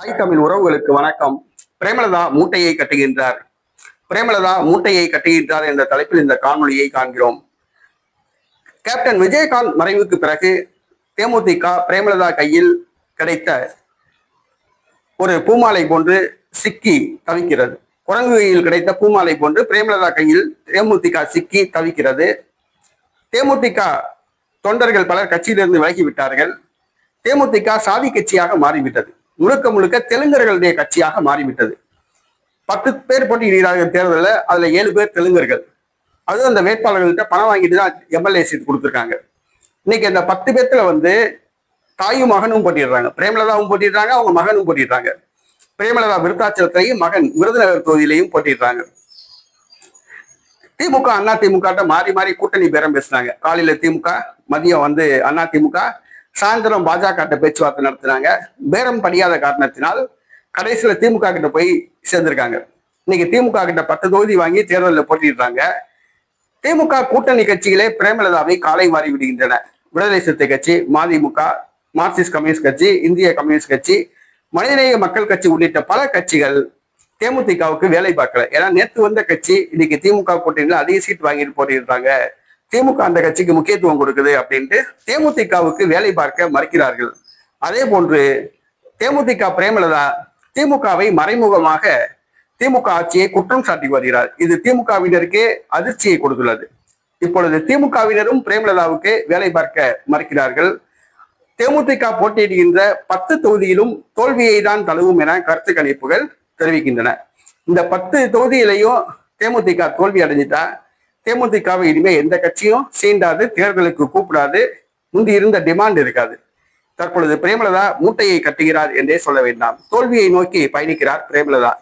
தாய் தமிழ் உறவுகளுக்கு வணக்கம். பிரேமலதா மூட்டையை கட்டுகின்றார். பிரேமலதா மூட்டையை கட்டுகின்றார் என்ற தலைப்பில் இந்த காணொலியை காண்கிறோம். கேப்டன் விஜயகாந்த் மறைவுக்கு பிறகு தேமுதிக பிரேமலதா கையில் கிடைத்த ஒரு பூமாலை போன்று சிக்கி தவிக்கிறது. குரங்கு கையில் கிடைத்த பூமாலை போன்று பிரேமலதா கையில் தேமுதிக சிக்கி தவிக்கிறது. தேமுதிக தொண்டர்கள் பலர் கட்சியிலிருந்து விலகிவிட்டார்கள். தேமுதிக சாதி கட்சியாக மாறிவிட்டது. முழுக்க முழுக்க தெலுங்கர்களுடைய கட்சியாக மாறிவிட்டது. 10 பேர் போட்டியிடுகிறார்கள் தேர்தலில், அதுல 7 பேர் தெலுங்கர்கள். அதுவும் அந்த வேட்பாளர்கள்ட்ட பணம் வாங்கிட்டு தான் எம்எல்ஏ சீட் கொடுத்துருக்காங்க. இன்னைக்கு அந்த 10 பேர்த்துல தாயும் மகனும் போட்டிடுறாங்க. பிரேமலதாவும் போட்டிடுறாங்க, அவங்க மகனும் போட்டிடுறாங்க. பிரேமலதா விருத்தாச்சலத்திலையும், மகன் விருதுநகர் தொகுதியிலையும் போட்டிடுறாங்க. திமுக அண்ணா திமுக மாறி மாறி கூட்டணி பேரம் பேசுறாங்க. காலையில திமுக, மதியம் அண்ணா திமுக, சாயந்தரம் பாஜக பேச்சுவார்த்தை நடத்தினாங்க. பேரம் படியாத காரணத்தினால் கடைசியில திமுக கிட்ட போய் சேர்ந்திருக்காங்க. இன்னைக்கு திமுக கிட்ட 10 தொகுதி வாங்கி தேர்தலில் போட்டிடுறாங்க. திமுக கூட்டணி கட்சிகளே பிரேமலதாவை காலை மாறி விடுகின்றன. விடுதலை சிறுத்தை கட்சி, மதிமுக, மார்க்சிஸ்ட் கம்யூனிஸ்ட் கட்சி, இந்திய கம்யூனிஸ்ட் கட்சி, மனிதநேய மக்கள் கட்சி உள்ளிட்ட பல கட்சிகள் தேமுதிகவுக்கு வேலை பார்க்கல. ஏன்னா நேற்று வந்த கட்சி இன்னைக்கு திமுக கூட்டணியில் அதிக சீட் வாங்கிட்டு போட்டிடுறாங்க. திமுக அந்த கட்சிக்கு முக்கியத்துவம் கொடுக்குது அப்படின்ட்டு தேமுதிகவுக்கு வேலை பார்க்க மறுக்கிறார்கள். அதே போன்று தேமுதிக பிரேமலதா திமுகவை மறைமுகமாக திமுக ஆட்சியை குற்றம் சாட்டி வருகிறார். இது திமுகவினருக்கே அதிர்ச்சியை கொடுத்துள்ளது. இப்பொழுது திமுகவினரும் பிரேமலதாவுக்கு வேலை பார்க்க மறுக்கிறார்கள். தேமுதிக போட்டியிடுகின்ற 10 தொகுதியிலும் தோல்வியை தான் தழுவும் என கருத்து கணிப்புகள் தெரிவிக்கின்றன. இந்த 10 தொகுதியிலையும் தேமுதிக தோல்வி அடைஞ்சிட்டா தேமுதிகவை இனிமே எந்த கட்சியும் சீண்டாது, தேர்தலுக்கு கூப்பிடாது, முந்தி இருந்த டிமாண்ட் இருக்காது. தற்பொழுது பிரேமலதா மூட்டையை கட்டுகிறார் என்றே சொல்ல வேண்டாம். தோல்வியை நோக்கி பயணிக்கிறார் பிரேமலதா.